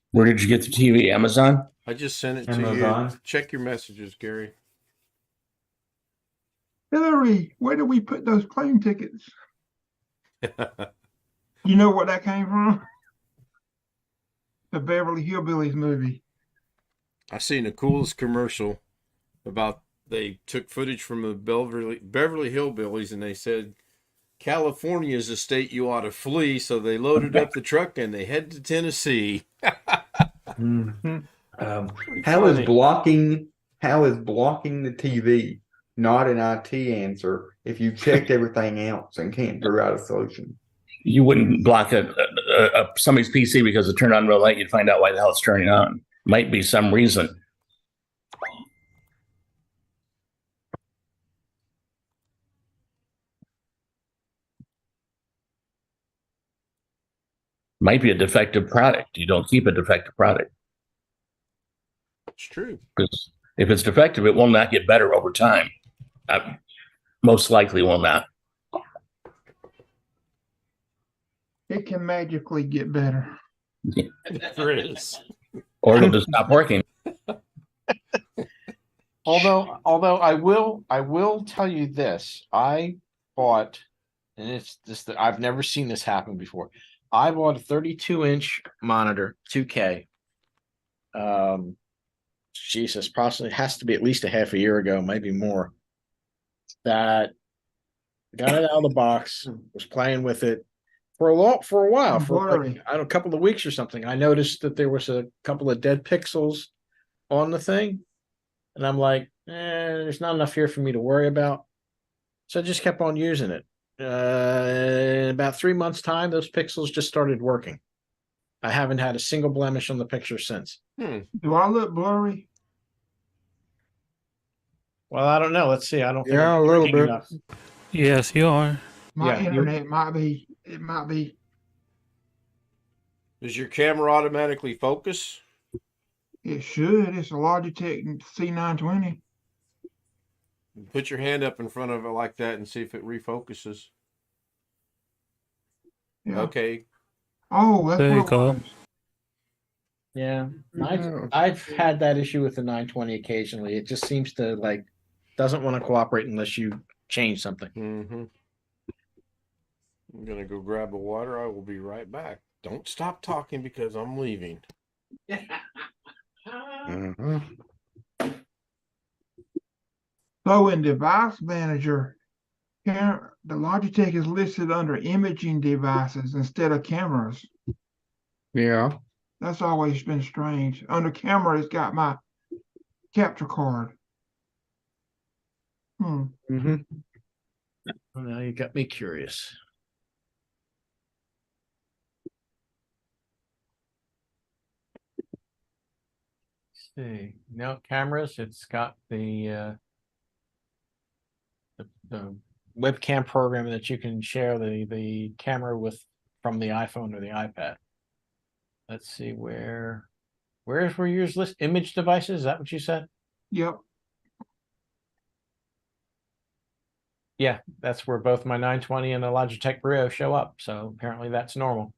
Where did you get the TV? Amazon? I just sent it to Amazon. you. Check your messages, Gary. Hillary, where do we put those plane tickets? You know what that came from? The Beverly Hillbillies movie. I seen the coolest commercial about they took footage from the Beverly Hillbillies and they said California is a state you ought to flee, so they loaded up the truck and they head to Tennessee. How is blocking the TV not an IT answer if you checked everything else and can't figure out a solution? You wouldn't block somebody's PC because it turned on real light. You'd find out why the hell it's turning on. Might be some reason. Might be a defective product. You don't keep a defective product. It's true. Because if it's defective, it will not get better over time. Most likely will not. It can magically get better. There is. Or it'll just stop working. Although I will tell you this, I bought, and it's just that I've never seen this happen before. I bought a 32-inch monitor, 2K. Jesus, possibly has to be at least a half a year ago, maybe more. That got it out of the box, was playing with it for a while, for like, I don't know, a couple of weeks or something. I noticed that there was a couple of dead pixels on the thing, and I'm like, there's not enough here for me to worry about. So I just kept on using it. In about 3 months' time, those pixels just started working. I haven't had a single blemish on the picture since. Do I look blurry? Well, I don't know. Let's see. I don't think Yeah, I'm a little drinking bit. enough. Yes, you are. My Yeah, internet might be it might be. Does your camera automatically focus? It should. It's a Logitech C920. Put your hand up in front of it like that and see if it refocuses. Yeah. Okay. Oh, that's There what you it go. was. Yeah, Yeah. I've had that issue with the 920 occasionally. It just seems to like doesn't want to cooperate unless you change something. Mm-hmm. I'm gonna go grab the water. I will be right back. Don't stop talking because I'm leaving. Mm-hmm. So in Device Manager, the Logitech is listed under imaging devices instead of cameras. Yeah. That's always been strange. Under camera, it's got my capture card. Mm-hmm. Well, now you got me curious. Let's see, no cameras. It's got the webcam program that you can share the camera with from the iPhone or the iPad. Let's see where's where yours list image devices? Is that what you said? Yep. Yeah, that's where both my 920 and the Logitech Brio show up. So apparently that's normal.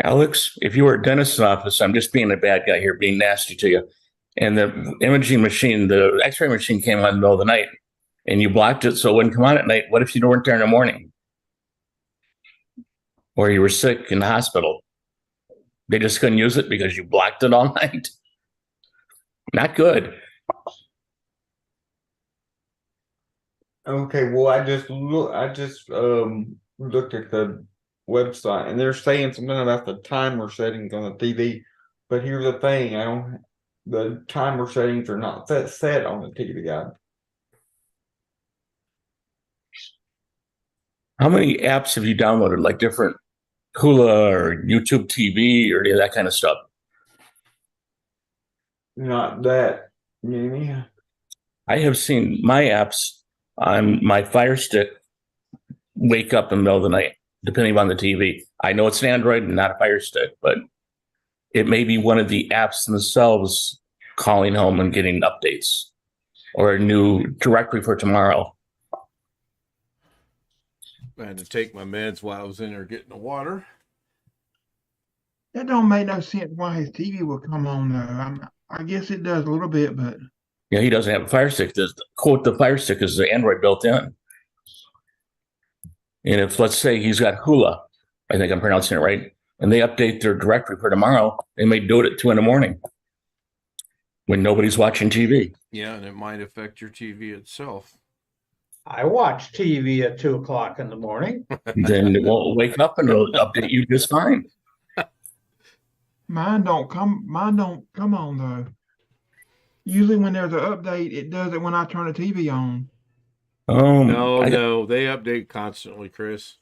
Alex, if you were at dentist's office, I'm just being a bad guy here, being nasty to you. And the imaging machine, the X-ray machine came on in the middle of the night, and you blocked it so it wouldn't come on at night. What if you weren't there in the morning, or you were sick in the hospital? They just couldn't use it because you blocked it all night. Not good. Okay, well, I just looked at the website and they're saying something about the timer settings on the TV. But here's the thing, the timer settings are not set on the TV guide. How many apps have you downloaded, like different Hula or YouTube TV or any of that kind of stuff? Not that many. I have seen my apps on my Fire Stick wake up in the middle of the night, depending on the TV. I know it's an Android and not a Fire Stick, but it may be one of the apps themselves calling home and getting updates or a new directory for tomorrow. I had to take my meds while I was in there getting the water. That don't make no sense why his TV will come on though. I guess it does a little bit, but Yeah, he doesn't have a Fire Stick. Quote, the Fire Stick is the Android built in. And if, let's say, he's got Hula, I think I'm pronouncing it right, and they update their directory for tomorrow, they may do it at 2 a.m. when nobody's watching TV. Yeah, and it might affect your TV itself. I watch TV at 2 o'clock in the morning. Then it won't wake up and it'll update you just fine. mine don't come on though. Usually when there's an update, it does it when I turn the TV on. No, they update constantly, Chris.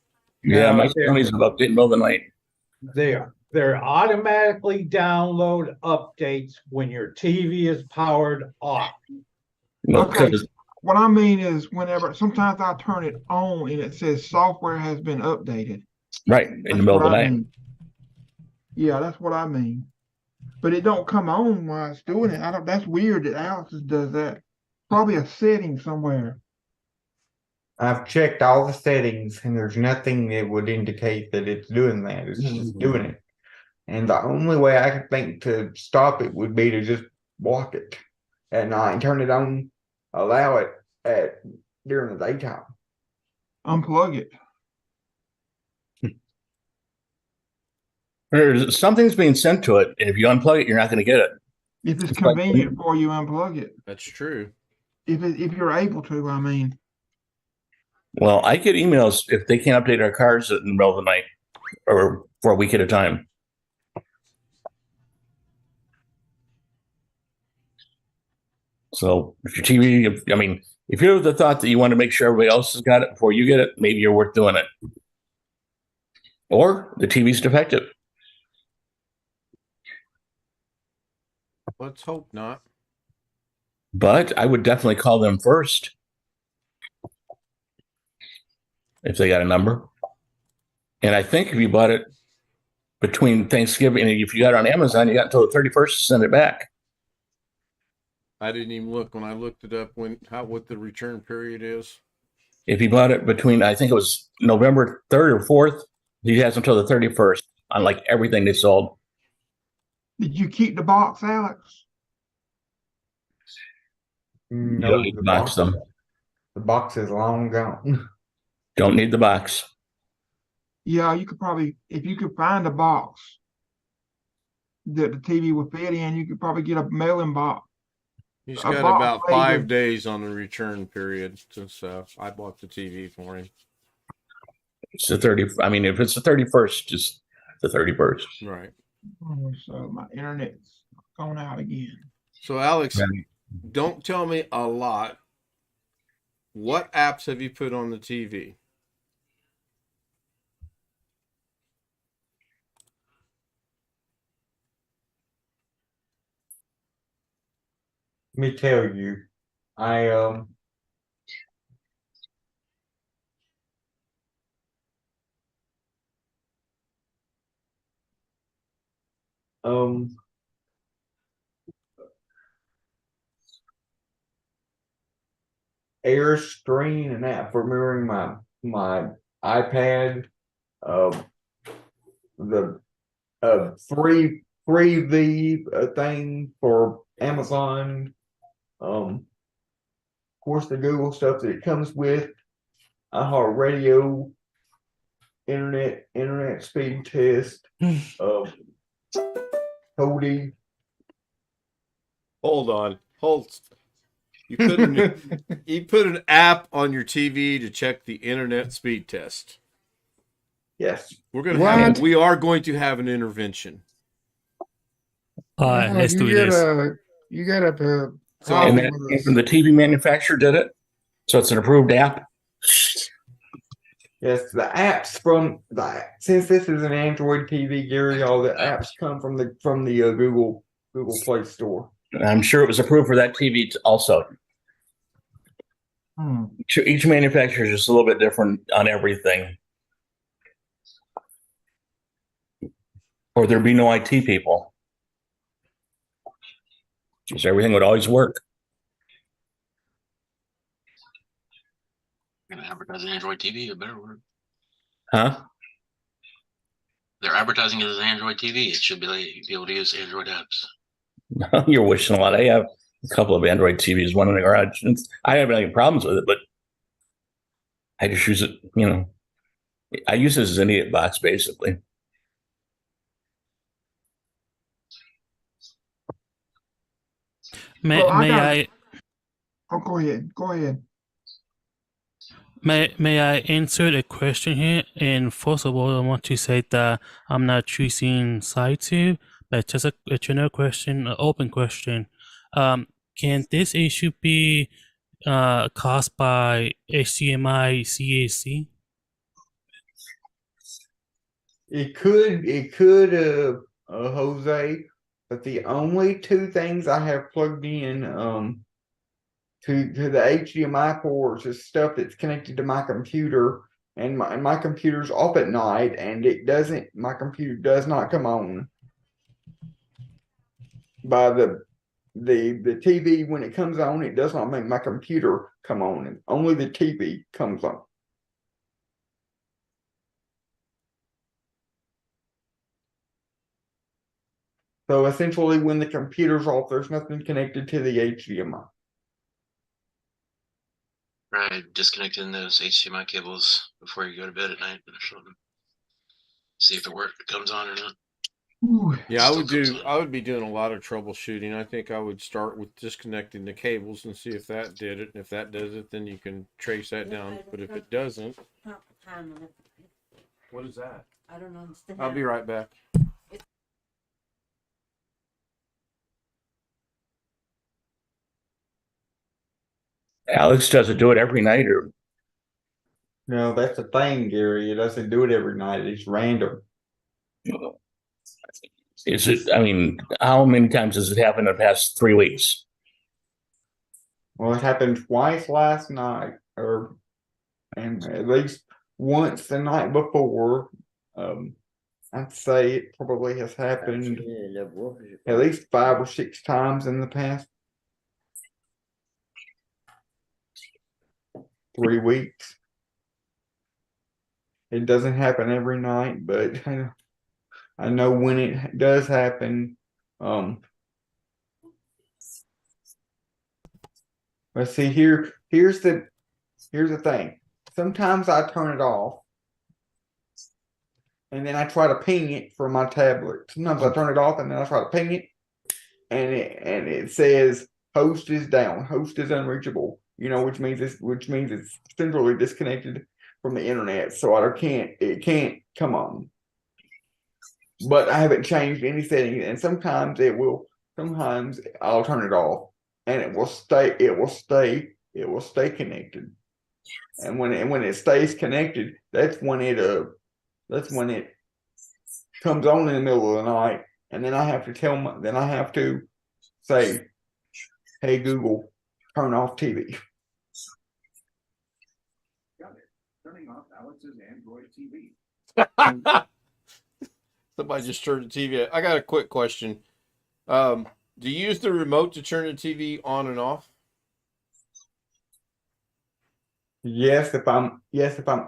Yeah, No, my Sony's about in the middle of the night. They're automatically download updates when your TV is powered off. No, Okay. because What I mean is sometimes I turn it on and it says software has been updated. right in the That's middle of what the I night. mean. Yeah, that's what I mean. But it don't come on while it's doing it. That's weird that Alex does that. Probably a setting somewhere. I've checked all the settings and there's nothing that would indicate that it's doing that. It's just doing it. And the only way I could think to stop it would be to just block it at night and turn it on, allow it during the daytime. Unplug it. There's something's being sent to it, and if you unplug it, you're not going to get it. If it's It's like- convenient for you, unplug it. That's true. If you're able to, I mean. Well, I get emails if they can't update our cars in the middle of the night or for a week at a time. So if your TV, if you're of the thought that you want to make sure everybody else has got it before you get it, maybe you're worth doing it. Or the TV's defective. Let's hope not. But I would definitely call them first. if they got a number. And I think if you bought it between Thanksgiving and if you got it on Amazon, you got until the 31st to send it back. I didn't even look when I looked it up what the return period is. If you bought it between, I think it was November 3rd or 4th, he has until the 31st on like everything they sold. Did you keep the box, Alex? You No, don't need to box them. The box is long gone. Don't need the box. Yeah, you could probably, if you could find a box that the TV would fit in, you could probably get a mailing box. He's A got box about later. 5 days on the return period since I bought the TV for him. It's the 30. I mean, if it's the 31st, just the 31st. Right. So my internet's going out again. So Alex, Yeah. don't tell me a lot. What apps have you put on the TV? Let me tell you, I Airstream, an app for mirroring my iPad. The free V thing for Amazon. Of course, the Google stuff that it comes with. iHeartRadio, internet speed test. Cody. Hold on. You put an app on your TV to check the internet speed test. Yes. We are going to have an intervention. Let's do this. You got a And that came from the TV manufacturer did it. So it's an approved app. Yes, the apps from since this is an Android TV, Gary, all the apps come from the Google Play Store. I'm sure it was approved for that TV also. Each manufacturer is just a little bit different on everything. Or there'd be no IT people. Just everything would always work. You're gonna advertise an Android TV, it better work. Huh? They're advertising it as an Android TV. It should be able to use Android apps. You're wishing a lot. I have a couple of Android TVs, one in the garage. I haven't had any problems with it, but I just use it, I use it as an idiot box, basically. May I Oh, go ahead. Go ahead. May I answer the question here? And first of all, I want to say that I'm not choosing side two, but just a general question, an open question. Can this issue be caused by HDMI CAC? It could, Jose, but the only two things I have plugged in, to the HDMI ports is stuff that's connected to my computer, and my computer's off at night, and my computer does not come on by the TV. When it comes on, it does not make my computer come on, and only the TV comes on. So essentially, when the computer's off, there's nothing connected to the HDMI. Right, disconnecting those HDMI cables before you go to bed at night or something. See if it comes on or not. Yeah, I would be doing a lot of troubleshooting. I think I would start with disconnecting the cables and see if that did it. And if that does it, then you can trace that down. But if it doesn't, what is that? I don't know. I'll be right back. Alex doesn't do it every night, or No, that's the thing, Gary. It doesn't do it every night. It's random. is it? I mean, how many times has it happened in the past 3 weeks? Well, it happened twice last night, and at least once the night before. I'd say it probably has happened at least 5 or 6 times in the past 3 weeks. It doesn't happen every night, but I know when it does happen. Let's see here. Here's the thing. Sometimes I turn it off, and then I try to ping it from my tablet. Sometimes I turn it off, and then I try to ping it, and it says host is down, host is unreachable. Which means it's centrally disconnected from the internet, so it can't come on. But I haven't changed any settings, and sometimes I'll turn it off, and it will stay connected. And when it stays connected, that's when it comes on in the middle of the night, and then I have to say, hey Google, turn off TV. Turning off Alex's Android TV. Somebody just turned the TV. I got a quick question. Do you use the remote to turn the TV on and off? Yes, if I'm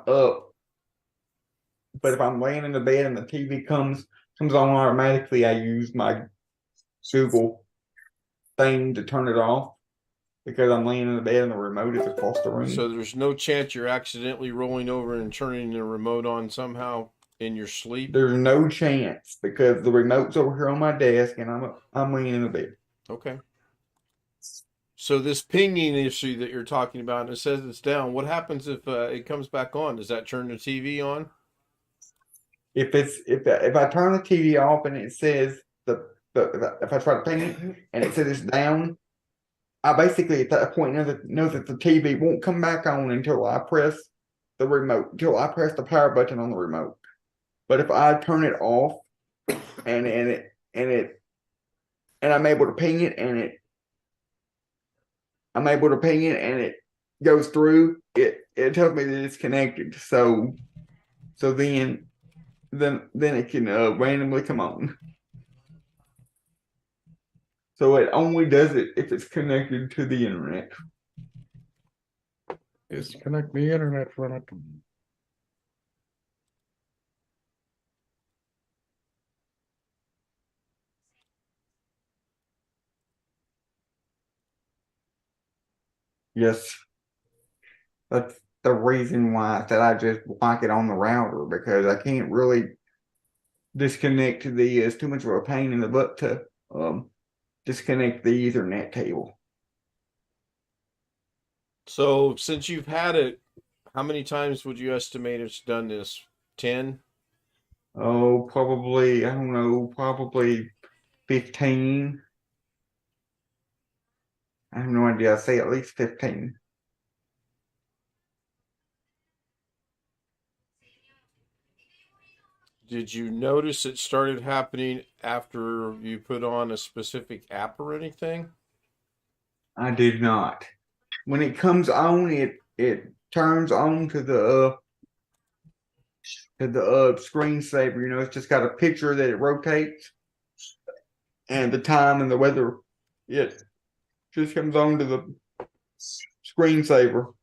up. But if I'm laying in the bed and the TV comes on automatically, I use my Google thing to turn it off because I'm laying in the bed and the remote is across the room. So there's no chance you're accidentally rolling over and turning the remote on somehow in your sleep? There's no chance because the remote's over here on my desk and I'm laying in the bed. Okay. So this pinging issue that you're talking about, and it says it's down. What happens if it comes back on? Does that turn the TV on? If I turn the TV off and it says if I try to ping it and it says it's down, I basically at that point know that the TV won't come back on until I press the remote, until I press the power button on the remote. But if I turn it off and I'm able to ping it and it goes through, it tells me that it's connected. So then it can randomly come on. So it only does it if it's connected to the internet. Disconnect the internet from it. Yes. That's the reason why I said I just like it on the router because I can't really disconnect it's too much of a pain in the butt to disconnect the Ethernet cable. So since you've had it, how many times would you estimate it's done this? 10? Oh, probably, I don't know, probably 15. I have no idea. I say at least 15. Did you notice it started happening after you put on a specific app or anything? I did not. When it comes on, it turns on to the screensaver. It's just got a picture that it rotates, and the time and the weather. It just comes on to the screensaver.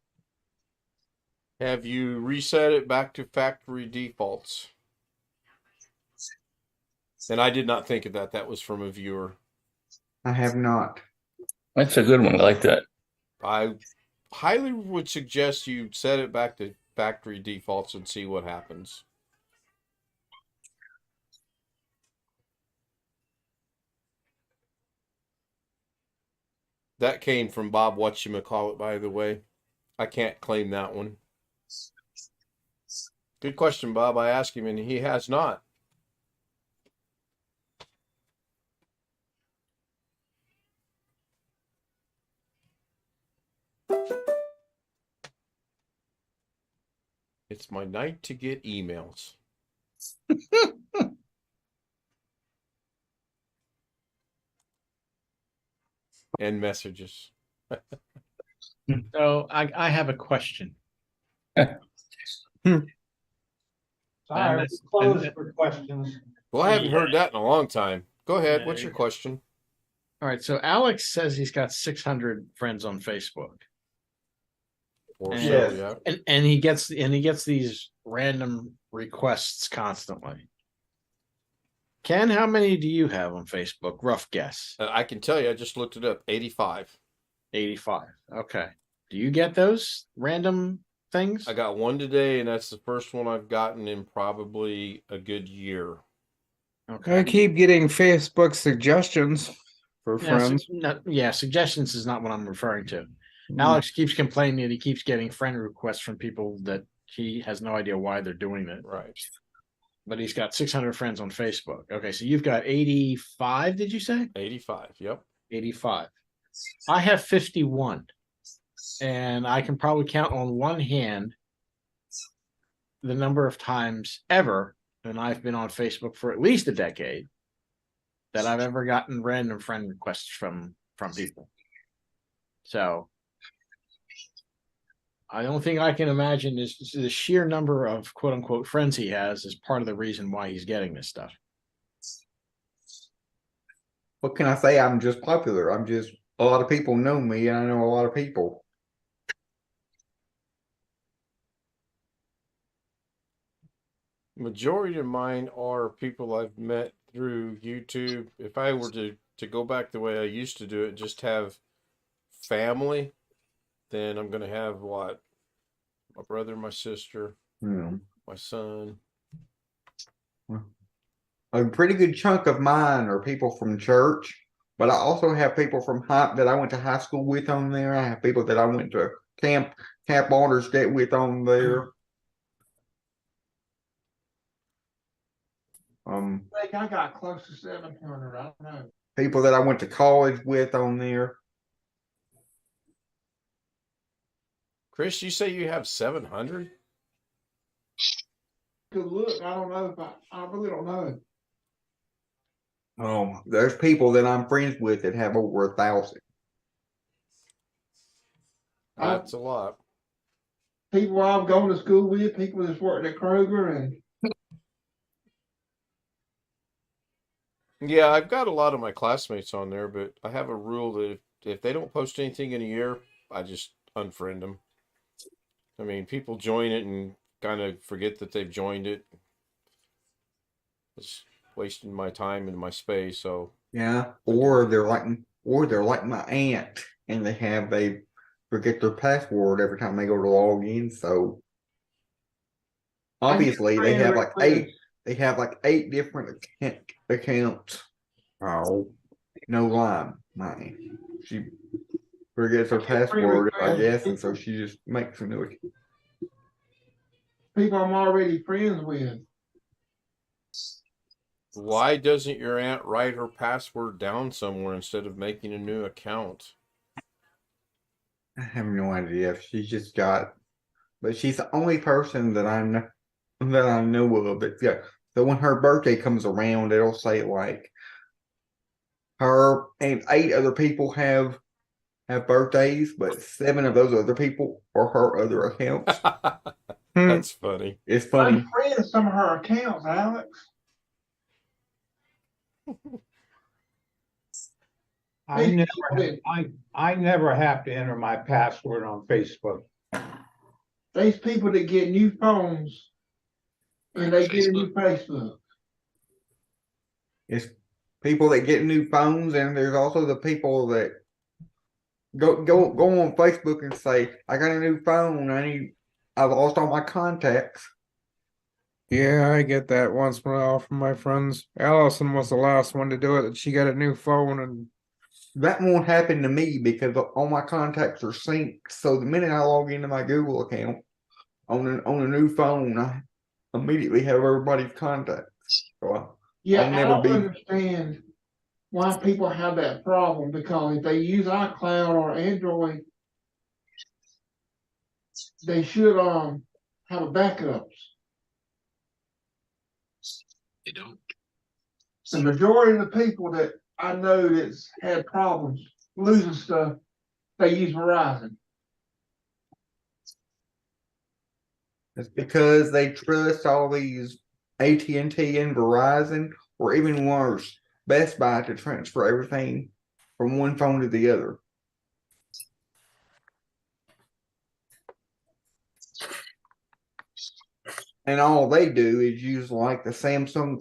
Have you reset it back to factory defaults? And I did not think of that. That was from a viewer. I have not. That's a good one. I like that. I highly would suggest you set it back to factory defaults and see what happens. That came from Bob Whatchamacallit, by the way. I can't claim that one. Good question, Bob. I asked him, and he has not. It's my night to get emails. And messages. So I have a question. All right, that's- close and- for questions. Well, I haven't heard that in a long time. Go ahead. What's your question? All right, so Alex says he's got 600 friends on Facebook. Or And, so, yeah. and he gets these random requests constantly. Ken, how many do you have on Facebook? Rough guess. I can tell you, I just looked it up. 85. 85. Okay. Do you get those random things? I got one today, and that's the first one I've gotten in probably a good year. Okay. I keep getting Facebook suggestions for friends. Suggestions is not what I'm referring to. Alex keeps complaining that he keeps getting friend requests from people that he has no idea why they're doing that. Right. But he's got 600 friends on Facebook. Okay, so you've got 85, did you say? 85, yep. 85. I have 51. And I can probably count on one hand the number of times ever, and I've been on Facebook for at least a decade, that I've ever gotten random friend requests from people. So the only thing I can imagine is the sheer number of quote unquote friends he has is part of the reason why he's getting this stuff. What can I say? I'm just popular. A lot of people know me, and I know a lot of people. Majority of mine are people I've met through YouTube. If I were to go back the way I used to do it, just have family, then I'm going to have what? My brother, my sister, my son. A pretty good chunk of mine are people from church, but I also have people from that I went to high school with on there. I have people that I went to Camp Aldersgate with on there. Um, I think I got close to 700. I don't know. People that I went to college with on there. Chris, you say you have 700? Good look. I don't know if I really don't know. There's people that I'm friends with that have over 1,000. That's a lot. People I've gone to school with, people that's worked at Kroger, and Yeah, I've got a lot of my classmates on there, but I have a rule that if they don't post anything in a year, I just unfriend them. I mean, people join it and kind of forget that they've joined it. It's wasting my time and my space, so Yeah, or they're like my aunt, and they forget their password every time they go to log in. So obviously they have like eight different accounts. Oh, no lie, my aunt. She forgets her password, I guess, and so she just makes a new account. people I'm already friends with. why doesn't your aunt write her password down somewhere instead of making a new account? I have no idea if she's just but she's the only person that I know of. But yeah, so when her birthday comes around, it'll say like her and 8 other people have birthdays, but 7 of those other people are her other accounts. That's funny. It's funny. I'm friends with some of her accounts, Alex. I never have to enter my password on Facebook. There's people that get new phones and they get a new Facebook. It's people that get new phones, and there's also the people that go on Facebook and say, "I got a new phone. I lost all my contacts." Yeah, I get that once in a while from my friends. Allison was the last one to do it. She got a new phone, and That won't happen to me because all my contacts are synced. So the minute I log into my Google account on a new phone, I immediately have everybody's contacts. So yeah, I don't understand why people have that problem, because if they use iCloud or Android, they should have backups. They don't. The majority of the people that I know that's had problems losing stuff, they use Verizon. It's because they trust all these AT&T and Verizon, or even worse, Best Buy to transfer everything from one phone to the other. And all they do is use like the Samsung